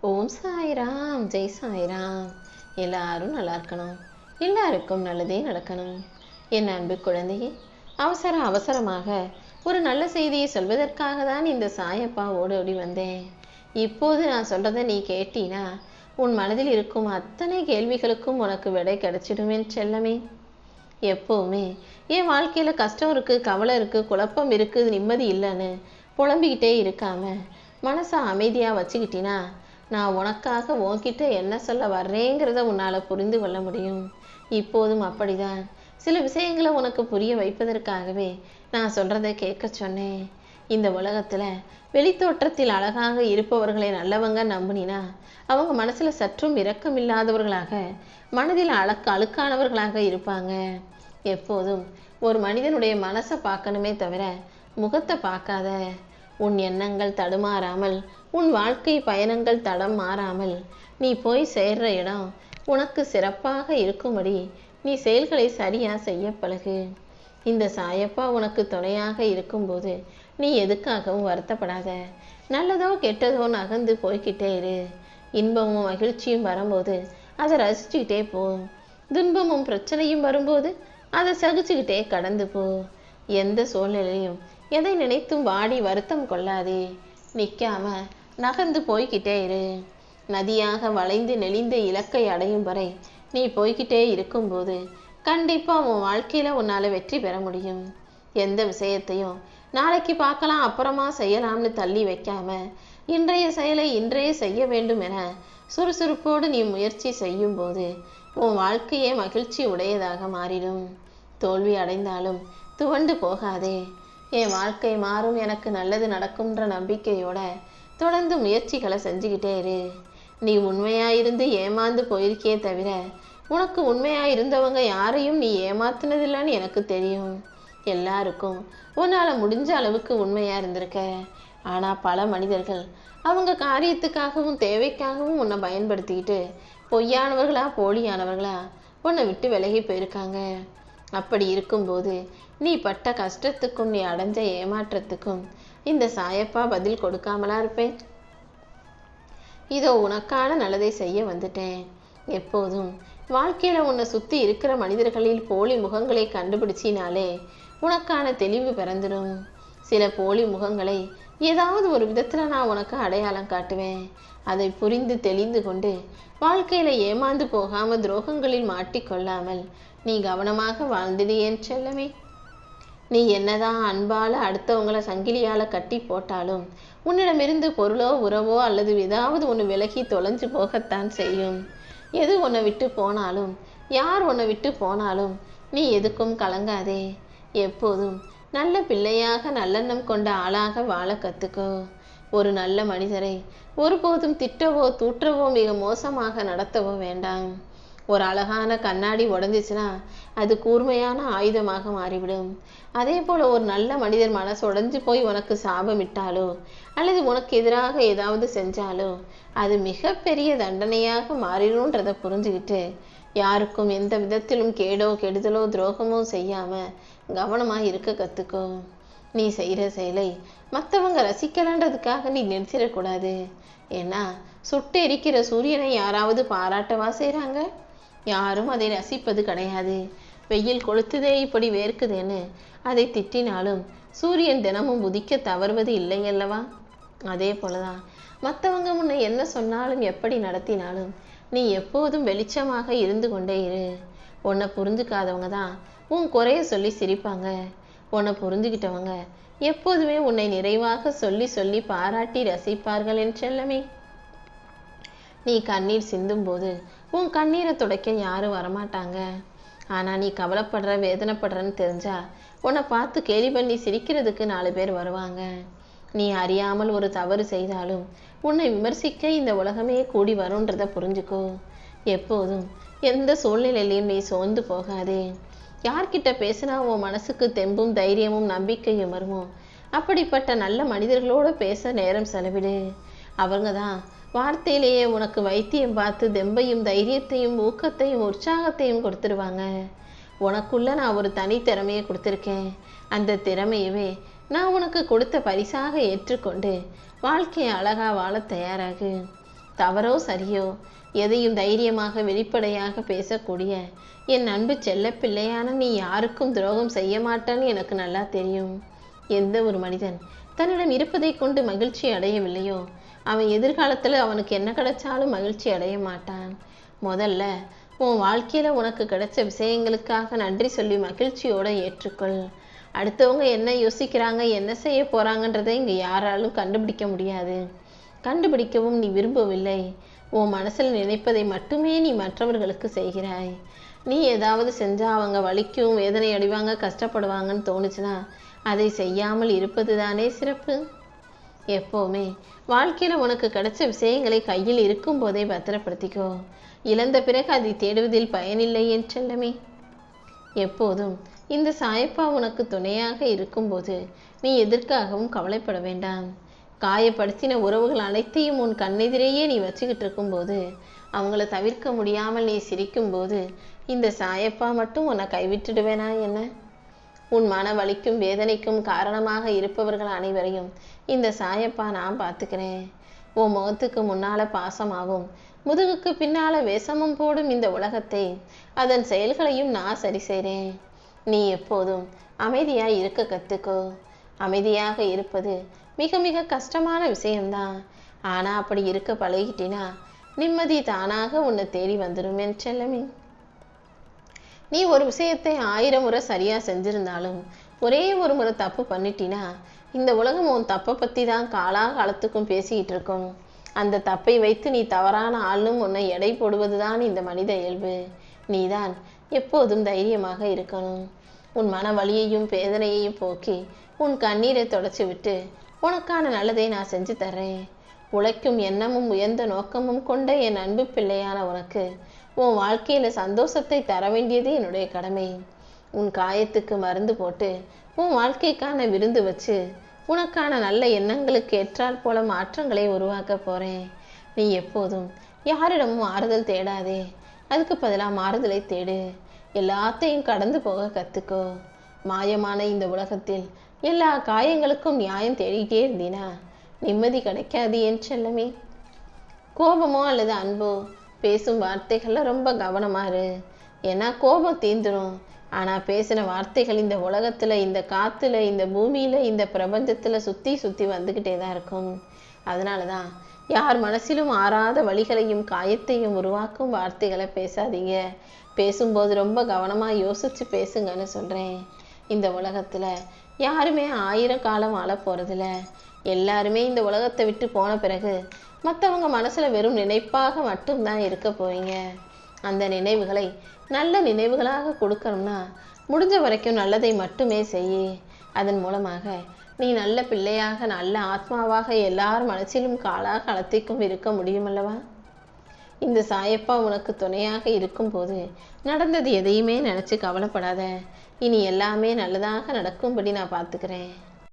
ஓம் சாய்ராம், ஜெய் சாய்ராம். எல்லாரும் நல்லா இருக்கணும், எல்லாருக்கும் நல்லதே நடக்கணும். என் அன்பு குழந்தையே, அவசரமாக ஒரு நல்ல செய்தியை சொல்வதற்காக தான் இந்த சாயப்பா ஓடி வந்தேன். இப்போது நான் சொல்றதை நீ கேட்டீனா உன் மனதில் இருக்கும் அத்தனை கேள்விகளுக்கும் உனக்கு விடை கிடைச்சிடுவேன் செல்லமே. எப்போவுமே என் வாழ்க்கையில கஷ்டம் இருக்கு, கவலை இருக்கு, குழப்பம் இருக்கு, நிம்மதி இல்லைன்னு புலம்பிக்கிட்டே இருக்காம மனசை அமைதியா வச்சுக்கிட்டினா நான் உனக்காக உன்கிட்ட என்ன சொல்ல வர்றேங்கிறத உன்னால் புரிந்து கொள்ள முடியும். இப்போதும் அப்படிதான். சில விஷயங்களை உனக்கு புரிய வைப்பதற்காகவே நான் சொல்கிறத கேட்க சொன்னேன். இந்த உலகத்தில் வெளித்தோற்றத்தில் அழகாக இருப்பவர்களை நல்லவங்க நம்பினா அவங்க மனசில் சற்றும் இரக்கம் இல்லாதவர்களாக, மனதில் அழுக்கானவர்களாக இருப்பாங்க. எப்போதும் ஒரு மனிதனுடைய மனசை பார்க்கணுமே தவிர முகத்தை பார்க்காத. உன் எண்ணங்கள் தடுமாறாமல், உன் வாழ்க்கை பயணங்கள் தடம் மாறாமல் நீ போய் சேர்ற இடம் உனக்கு சிறப்பாக இருக்கும்படி நீ செயல்களை சரியா செய்ய பழகு. இந்த சாயப்பா உனக்கு துணையாக இருக்கும்போது நீ எதுக்காகவும் வருத்தப்படாத. நல்லதோ கெட்டதோ நகர்ந்து போய்கிட்டே இரு. இன்பமும் மகிழ்ச்சியும் வரும்போது அதை ரசிச்சுக்கிட்டே போ. துன்பமும் பிரச்சனையும் வரும்போது அதை சகிச்சுக்கிட்டே கடந்து போ. எந்த சூழ்நிலையும் எதை நினைத்தும் வாடி வருத்தம் கொள்ளாதே. நிற்காம நகர்ந்து போய்கிட்டே இரு. நதியாக வளைந்து நெளிந்த இலக்கை அடையும் வரை நீ போய்கிட்டே இருக்கும்போது கண்டிப்பா உன் வாழ்க்கையில உன்னால வெற்றி பெற முடியும். எந்த விஷயத்தையும் நாளைக்கு பார்க்கலாம், அப்புறமா செய்யலாம்னு தள்ளி வைக்காம இன்றைய செயலை இன்றைய செய்ய வேண்டும் என சுறுசுறுப்போடு நீ முயற்சி செய்யும் போது உன் வாழ்க்கையே மகிழ்ச்சி உடையதாக மாறிடும். தோல்வி அடைந்தாலும் துவண்டு போகாதே. என் வாழ்க்கை மாறும், எனக்கு நல்லது நடக்கும்ன்ற நம்பிக்கையோட தொடர்ந்து முயற்சிகளை செஞ்சுக்கிட்டே இரு. நீ உண்மையாயிருந்து ஏமாந்து போயிருக்கே தவிர உனக்கு உண்மையாயிருந்தவங்க யாரையும் நீ ஏமாத்தினதில்லைன்னு எனக்கு தெரியும். எல்லாருக்கும் உன்னால் முடிஞ்ச அளவுக்கு உண்மையா இருந்திருக்க. ஆனால் பல மனிதர்கள் அவங்க காரியத்துக்காகவும் தேவைக்காகவும் உன்னை பயன்படுத்திக்கிட்டு பொய்யானவர்களா போலியானவர்களா உன்னை விட்டு விலகி போயிருக்காங்க. அப்படி இருக்கும்போது நீ பட்ட கஷ்டத்துக்கும் நீ அடைஞ்ச ஏமாற்றத்துக்கும் இந்த சாயப்பா பதில் கொடுக்காமலா இருப்பேன்? இதோ உனக்கான நல்லதை செய்ய வந்துட்டேன். எப்போதும் வாழ்க்கையில உன்னை சுத்தி இருக்கிற மனிதர்களில் போலி முகங்களை கண்டுபிடிச்சினாலே உனக்கான தெளிவு பிறந்துடும். சில போலி முகங்களை ஏதாவது ஒரு விதத்துல நான் உனக்கு அடையாளம் காட்டுவேன். அதை புரிந்து தெளிந்து கொண்டு வாழ்க்கையில ஏமாந்து போகாம துரோகங்களில் மாட்டிக்கொள்ளாமல் நீ கவனமாக வாழ்ந்திடு என் செல்லமே. நீ என்னதான் அன்பால அடுத்தவங்களை சங்கிலியால கட்டி போட்டாலும் உன்னிடமிருந்து பொருளோ உறவோ அல்லது ஏதாவது ஒன்று விலகி தொலைஞ்சு போகத்தான் செய்யும். எது உன்னை விட்டு போனாலும், யார் உன்னை விட்டு போனாலும் நீ எதுக்கும் கலங்காதே. எப்போதும் நல்ல பிள்ளையாக நல்லெண்ணம் கொண்ட ஆளாக வாழ கத்துக்கோ. ஒரு நல்ல மனிதரை ஒருபோதும் திட்டவோ தூற்றவோ மிக மோசமாக நடத்தவோ வேண்டாம். ஒரு அழகான கண்ணாடி உடஞ்சிச்சுன்னா அது கூர்மையான ஆயுதமாக மாறிவிடும். அதே போல ஒரு நல்ல மனிதர் மனசு உடைஞ்சு போய் உனக்கு சாபமிட்டாலோ அல்லது உனக்கு எதிராக ஏதாவது செஞ்சாலோ அது மிகப்பெரிய தண்டனையாக மாறிடும்ன்றதை புரிஞ்சுக்கிட்டு யாருக்கும் எந்த விதத்திலும் கேடோ கெடுதலோ துரோகமோ செய்யாம கவனமா இருக்க கத்துக்கோ. நீ செய்யற செயலை மற்றவங்க ரசிக்கலான்றதுக்காக நீ நினைச்சிடக்கூடாது. ஏன்னா சுட்டு எரிக்கிற சூரியனை யாராவது பாராட்டவா செய்றாங்க? யாரும் அதை ரசிப்பது கிடையாது. வெயில் கொளுத்துதே இப்படி வேர்க்குதுன்னு அதை திட்டினாலும் சூரியன் தினமும் உதிக்க தவறுவது இல்லை அல்லவா? அதே போலதான் மற்றவங்க முன்ன என்ன சொன்னாலும் எப்படி நடத்தினாலும் நீ எப்போதும் வெளிச்சமாக இருந்து கொண்டே இரு. உன்னை புரிஞ்சுக்காதவங்க தான் உன் குறைய சொல்லி சிரிப்பாங்க. உன்னை புரிஞ்சுக்கிட்டவங்க எப்போதுமே உன்னை நிறைவாக சொல்லி சொல்லி பாராட்டி ரசிப்பார்கள் என் செல்லமே. நீ கண்ணீர் சிந்தும் போது உன் கண்ணீரை துடைக்க யாரும் வரமாட்டாங்க. ஆனா நீ கவலைப்படுற வேதனைப்படுறன்னு தெரிஞ்சா உன்னை பார்த்து கேலி பண்ணி சிரிக்கிறதுக்கு 4 பேர் வருவாங்க. நீ அறியாமல் ஒரு தவறு செய்தாலும் உன்னை விமர்சிக்க இந்த உலகமே கூடி வரும்ன்றத புரிஞ்சுக்கோ. எப்போதும் எந்த சூழ்நிலையிலையும் நீ சோர்ந்து போகாதே. யார்கிட்ட பேசினா உன் மனசுக்கு தெம்பும் தைரியமும் நம்பிக்கையும் வருமோ அப்படிப்பட்ட நல்ல மனிதர்களோடு பேச நேரம் செலவிடு. அவங்க தான் வார்த்தையிலேயே உனக்கு வைத்தியம் பார்த்து தெம்பையும் தைரியத்தையும் ஊக்கத்தையும் உற்சாகத்தையும் கொடுத்துருவாங்க. உனக்குள்ள நான் ஒரு தனி திறமையை கொடுத்துருக்கேன். அந்த திறமையவே நான் உனக்கு கொடுத்த பரிசாக ஏற்றுக்கொண்டு வாழ்க்கையை அழகா வாழ தயாராகு. தவறோ சரியோ எதையும் தைரியமாக வெளிப்படையாக பேசக்கூடிய என் அன்பு செல்ல பிள்ளையான நீ யாருக்கும் துரோகம் செய்ய மாட்டான்னு எனக்கு நல்லா தெரியும். எந்த ஒரு மனிதன் தன்னிடம் இருப்பதை கொண்டு மகிழ்ச்சி அடையவில்லையோ அவன் எதிர்காலத்தில் அவனுக்கு என்ன கிடைச்சாலும் மகிழ்ச்சி அடைய மாட்டான். முதல்ல உன் வாழ்க்கையில உனக்கு கிடைச்ச விஷயங்களுக்காக நன்றி சொல்லி மகிழ்ச்சியோட ஏற்றுக்கொள். அடுத்தவங்க என்ன யோசிக்கிறாங்க, என்ன செய்ய போறாங்கன்றதை இங்க யாராலும் கண்டுபிடிக்க முடியாது. கண்டுபிடிக்கவும் நீ விரும்பவில்லை. உன் மனசில் நினைப்பதை மட்டுமே நீ மற்றவர்களுக்கு செய்கிறாய். நீ ஏதாவது செஞ்சா அவங்க வலிக்கும், வேதனை அடைவாங்க, கஷ்டப்படுவாங்கன்னு தோணுச்சுன்னா அதை செய்யாமல் இருப்பது தானே சிறப்பு. எப்போவுமே வாழ்க்கையில உனக்கு கிடைச்ச விஷயங்களை கையில் இருக்கும் போதே பத்திரப்படுத்திக்கோ. இழந்த பிறகு அதை தேடுவதில் பயனில்லை என் செல்லமே. எப்போதும் இந்த சாயப்பா உனக்கு துணையாக இருக்கும்போது நீ எதற்காகவும் கவலைப்பட வேண்டாம். காயப்படுத்தின உறவுகள் அனைத்தையும் உன் கண்ணெதிரேயே நீ வச்சுக்கிட்டு இருக்கும்போது, அவங்கள தவிர்க்க முடியாமல் நீ சிரிக்கும்போது இந்த சாயப்பா மட்டும் உன்னை கைவிட்டுடுவேனா என்ன? உன் மன வலிக்கும் வேதனைக்கும் காரணமாக இருப்பவர்கள் அனைவரையும் இந்த சாயப்பா நான் பார்த்துக்கிறேன். உன் முகத்துக்கு முன்னால பாசமாகவும் முதுகுக்கு பின்னால வேஷமும் போடும் இந்த உலகத்தை, அதன் செயல்களையும் நான் சரி செய்கிறேன். நீ எப்போதும் அமைதியாய் இருக்க கத்துக்கோ. அமைதியாக இருப்பது மிக மிக கஷ்டமான விஷயம்தான். ஆனா அப்படி இருக்க பழகிட்டினா நிம்மதி தானாக உன்னை தேடி வந்துடும் என் செல்லமே. நீ ஒரு விஷயத்தை 1000 முறை சரியா செஞ்சிருந்தாலும் ஒரே ஒரு முறை தப்பு பண்ணிட்டினா இந்த உலகம் உன் தப்பை பத்தி தான் காலாகாலத்துக்கும் பேசிக்கிட்டு இருக்கும். அந்த தப்பை வைத்து நீ தவறான ஆளும் உன்னை எடை போடுவதுதான் இந்த மனித இயல்பு. நீதான் எப்போதும் தைரியமாக இருக்கணும். உன் மன வலியையும் வேதனையையும் போக்கி உன் கண்ணீரை தொடச்சி விட்டு உனக்கான நல்லதை நான் செஞ்சு தர்றேன். உழைக்கும் எண்ணமும் உயர்ந்த நோக்கமும் கொண்ட என் அன்பு பிள்ளையான உனக்கு உன் வாழ்க்கையில சந்தோஷத்தை தர வேண்டியது என்னுடைய கடமை. உன் காயத்துக்கு மருந்து போட்டு உன் வாழ்க்கைக்கான விருந்து வச்சு உனக்கான நல்ல எண்ணங்களுக்கு ஏற்றால் போல மாற்றங்களை உருவாக்க போறேன். நீ எப்போதும் யாரிடமும் ஆறுதல் தேடாதே, அதுக்கு பதிலாக மாறுதலை தேடு. எல்லாத்தையும் கடந்து போக கத்துக்கோ. மாயமான இந்த உலகத்தில் எல்லா காயங்களுக்கும் நியாயம் தேடிட்டே இருந்தீனா நிம்மதி கிடைக்காது என் செல்லமே. கோபமோ அல்லது அன்போ பேசும் வார்த்தைகள்ல ரொம்ப கவனமா இரு. ஏன்னா கோபம் தீந்துடும், ஆனா பேசின வார்த்தைகள் இந்த உலகத்துல, இந்த காத்துல, இந்த பூமியில, இந்த பிரபஞ்சத்துல சுத்தி சுத்தி வந்துகிட்டே தான் இருக்கும். அதனாலதான் யார் மனசிலும் ஆறாத வலிகளையும் காயத்தையும் உருவாக்கும் வார்த்தைகளை பேசாதீங்க. பேசும்போது ரொம்ப கவனமா யோசிச்சு பேசுங்கன்னு சொல்றேன். இந்த உலகத்துல யாருமே 1000 காலம் வாழ போறதில்ல. எல்லாருமே இந்த உலகத்தை விட்டு போன பிறகு மற்றவங்க மனசுல வெறும் நினைப்பாக மட்டும்தான் இருக்க போறீங்க. அந்த நினைவுகளை நல்ல நினைவுகளாக கொடுக்கணும்னா முடிஞ்ச வரைக்கும் நல்லதை மட்டுமே செய். அதன் மூலமாக நீ நல்ல பிள்ளையாக, நல்ல ஆத்மாவாக எல்லார் மனசிலும் காலாகாலத்திற்கும் இருக்க முடியுமல்லவா? இந்த சாயப்பா உனக்கு துணையாக இருக்கும்போது நடந்தது எதையுமே நினைச்சு கவலைப்படாத. இனி எல்லாமே நல்லதாக நடக்கும்படி நான் பார்த்துக்கிறேன்.